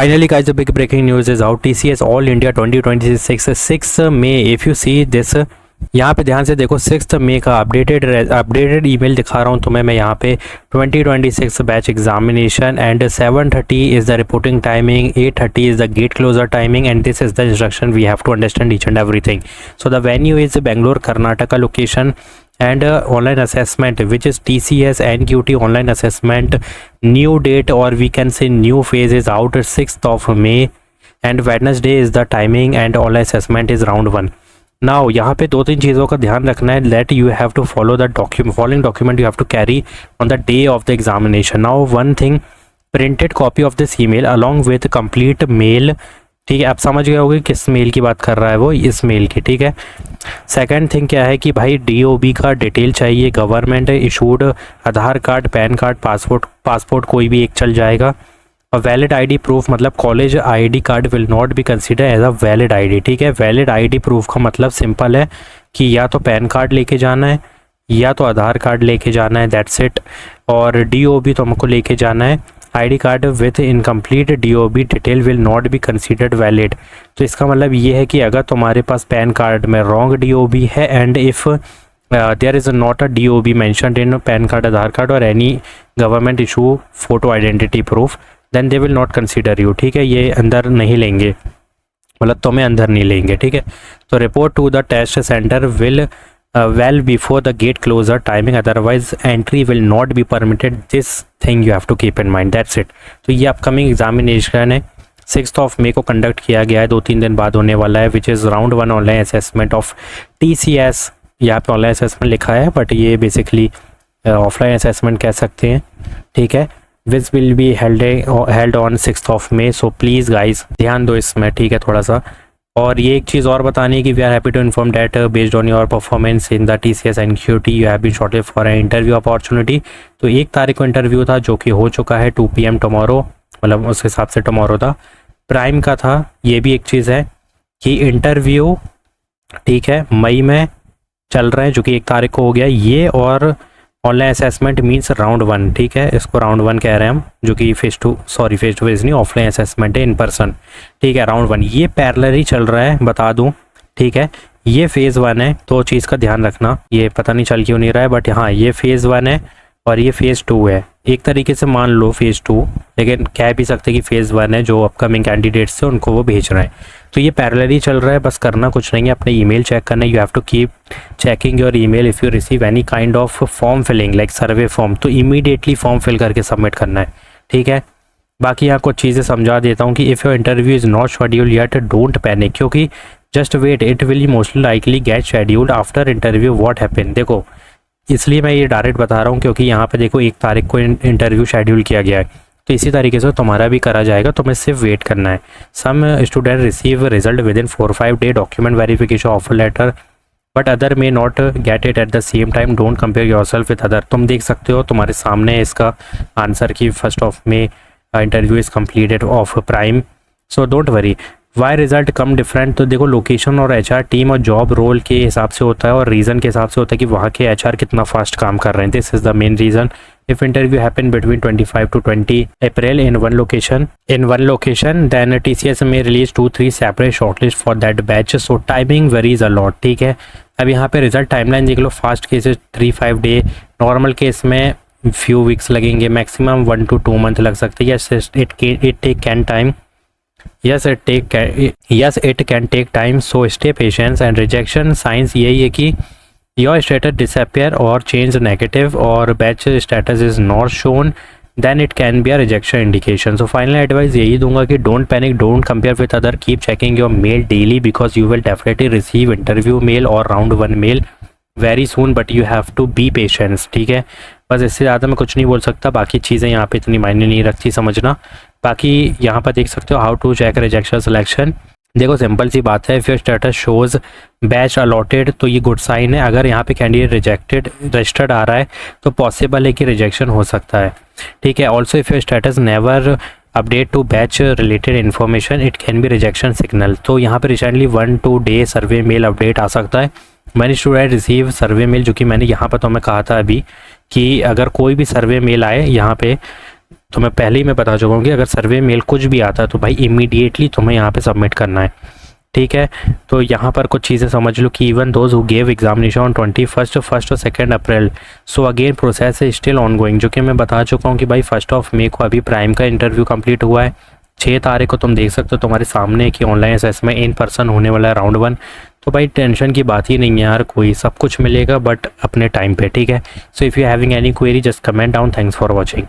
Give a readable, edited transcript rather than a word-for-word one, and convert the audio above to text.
Finally, guys, the big breaking news is out. TCS All India 2026 6 May. If you see this, यहाँ पे ध्यान से देखो 6 मई का अपडेटेड ईमेल दिखा रहा हूँ तुम्हें मैं यहाँ पे 2026 batch examination and 7:30 is the reporting timing, 8:30 is the gate closure timing and this is the instruction we have to understand each and everything. So the venue is Bangalore Karnataka location and online assessment which is TCS NQT online assessment. New date or we can say new phase is out 6th of May and Wednesday is the timing and online assessment is round 1. Now यहाँ पे 2-3 चीज़ों का ध्यान रखना है that you have to follow the following document you have to carry on the day of the examination. Now one thing, printed copy of this email along with complete mail. ठीक है, आप समझ गए होंगे किस मेल की बात कर रहा है वो, इस मेल की. ठीक है. सेकंड थिंग क्या है कि भाई DOB का डिटेल चाहिए, government issued Aadhaar card, PAN card, passport कोई भी एक चल जाएगा. और वैलिड ID प्रूफ, मतलब college ID card will not be consider as a valid ID. ठीक है. वैलिड ID प्रूफ का मतलब सिंपल है कि या तो पैन कार्ड लेके जाना है या तो आधार कार्ड लेके जाना है, दैट्स इट. और DOB तो हमको लेके जाना है. ID card with incomplete DOB detail will not be considered valid. तो इसका मतलब ये है कि अगर तुम्हारे पास पैन कार्ड में रॉन्ग DOB है and if there is not a DOB mentioned in PAN card, Aadhaar card और any government issue photo identity proof, then they will not consider you. ठीक है. ये अंदर नहीं लेंगे, मतलब तुम्हें अंदर नहीं लेंगे. ठीक है. तो report to the test centre will well before the gate closer timing, otherwise entry will not be permitted. This thing you have to keep in mind, that's it. तो ये अपकमिंग एग्जामिनेशन है, 6th of May को conduct किया गया है, 2-3 दिन बाद होने वाला है, which is round 1 online assessment of TCS. यहाँ पे ऑनलाइन असेसमेंट लिखा है बट ये बेसिकली ऑफलाइन असेसमेंट कह सकते हैं. ठीक है. Which will be held on 6th of May. So please guys ध्यान दो इसमें. ठीक है. थोड़ा सा. और ये एक चीज़ और बतानी है कि we are happy to inform that based on your performance in the TCS NQT you have been shortlisted for an interview opportunity. तो 1 तारीख को इंटरव्यू था जो कि हो चुका है 2 PM टमोरो, मतलब उस हिसाब से टमोरो था. प्राइम का था. ये भी एक चीज़ है कि इंटरव्यू ठीक है मई में चल रहे हैं जो कि 1 तारीख को हो गया ये, और ऑनलाइन असेसमेंट मीन्स राउंड 1. ठीक है. इसको राउंड 1 कह रहे हैं हम, जो कि फेस टू फेस नहीं, ऑफलाइन असेसमेंट है, इन पर्सन. ठीक है. राउंड 1 ये पैरेलल चल रहा है, बता दूं. ठीक है. ये फेज़ 1 है, तो चीज़ का ध्यान रखना. ये पता नहीं चल क्यों नहीं रहा है बट हाँ ये फेज़ 1 है और ये फेज़ 2 है. एक तरीके से मान लो फेज़ 2, लेकिन कह भी सकते कि फेज़ 1 है. जो अपकमिंग कैंडिडेट्स थे उनको वो भेज रहे हैं. तो ये पैरेलली चल रहा है. बस करना कुछ नहीं है, अपने ईमेल चेक करना है. You have to keep checking your email. If you receive any kind of form filling like survey form, तो इमीडिएटली फॉर्म फिल करके सबमिट करना है. ठीक है. बाकी यहाँ कुछ चीज़ें समझा देता हूँ कि if your interview is not schedule yet don't panic, क्योंकि just wait, it will mostly likely get scheduled after interview. What happen, देखो इसलिए मैं ये डायरेक्ट बता रहा हूँ क्योंकि यहाँ पे देखो 1 तारीख को इंटरव्यू शेड्यूल किया गया है, तो इसी तरीके से तुम्हारा भी करा जाएगा. तुम्हें सिर्फ वेट करना है. Some student receive result within 4-5 day, document verification, offer letter, but other may not get it at the same time. Don't compare yourself with other. तुम देख सकते हो तुम्हारे सामने इसका आंसर की 1st of May interview is completed of prime. So don't worry. Why result come different, तो देखो लोकेशन और HR टीम और जॉब रोल के हिसाब से होता है और रीज़न के हिसाब से होता है कि वहाँ के HR कितना फास्ट काम कर रहे हैं. This is the main reason. If interview happen between 25 to 20 April in one location, then TCS may release 2-3 separate shortlist for that batch. So timing varies a lot. ठीक है. अब यहाँ पे रिजल्ट टाइमलाइन देख लो. Fast cases 3-5 day, normal case में few weeks लगेंगे, maximum 1 to 2 month लग सकते हैं. it can time. Yes, it can take time. So stay patient. And rejection signs यही है कि your status disappear or change negative or batch status is not shown, then it can be a rejection indication. So final advice यही दूंगा कि don't panic, don't compare with other, keep checking your mail daily because you will definitely receive interview mail or round 1 mail very soon, but you have to be patient. ठीक है. बस इससे ज़्यादा मैं कुछ नहीं बोल सकता. बाकी चीज़ें यहाँ पे इतनी मायने नहीं रखती, समझना. बाकी यहाँ पर देख सकते हो how to check rejection selection. देखो सिंपल सी बात है. If your status shows batch allotted तो ये गुड साइन है. अगर यहाँ पे कैंडिडेट रजिस्टर्ड आ रहा है तो पॉसिबल है कि रिजेक्शन हो सकता है. ठीक है. Also if your status never update to batch related information it can be rejection signal. तो यहाँ पे recently 1-2 day survey mail update आ सकता है. मैंने स्टूडेंट रिसीव सर्वे मेल, जो कि मैंने यहाँ पर तो मैं कहा था अभी कि अगर कोई भी सर्वे मेल आए यहाँ पे तो मैं पहले ही मैं बता चुका हूँ कि अगर सर्वे मेल कुछ भी आता है तो भाई इमीडिएटली तुम्हें यहाँ पे सबमिट करना है, ठीक है। तो यहाँ पर कुछ चीज़ें समझ लो कि even those who gave examination on 21 और 2 अप्रैल, सो अगेन प्रोसेस है स्टिल ऑन गोइंग, जो कि मैं बता चुका हूँ कि भाई 1 मई को अभी प्राइम का इंटरव्यू कंप्लीट हुआ है। 6 तारीख को तुम देख सकते हो तुम्हारे सामने कि ऑनलाइन असेसमेंट इन पर्सन होने वाला है राउंड 1। तो भाई टेंशन की बात ही नहीं है यार, कोई सब कुछ मिलेगा बट अपने टाइम पे, ठीक है। So if you having any query just comment down. Thanks for watching.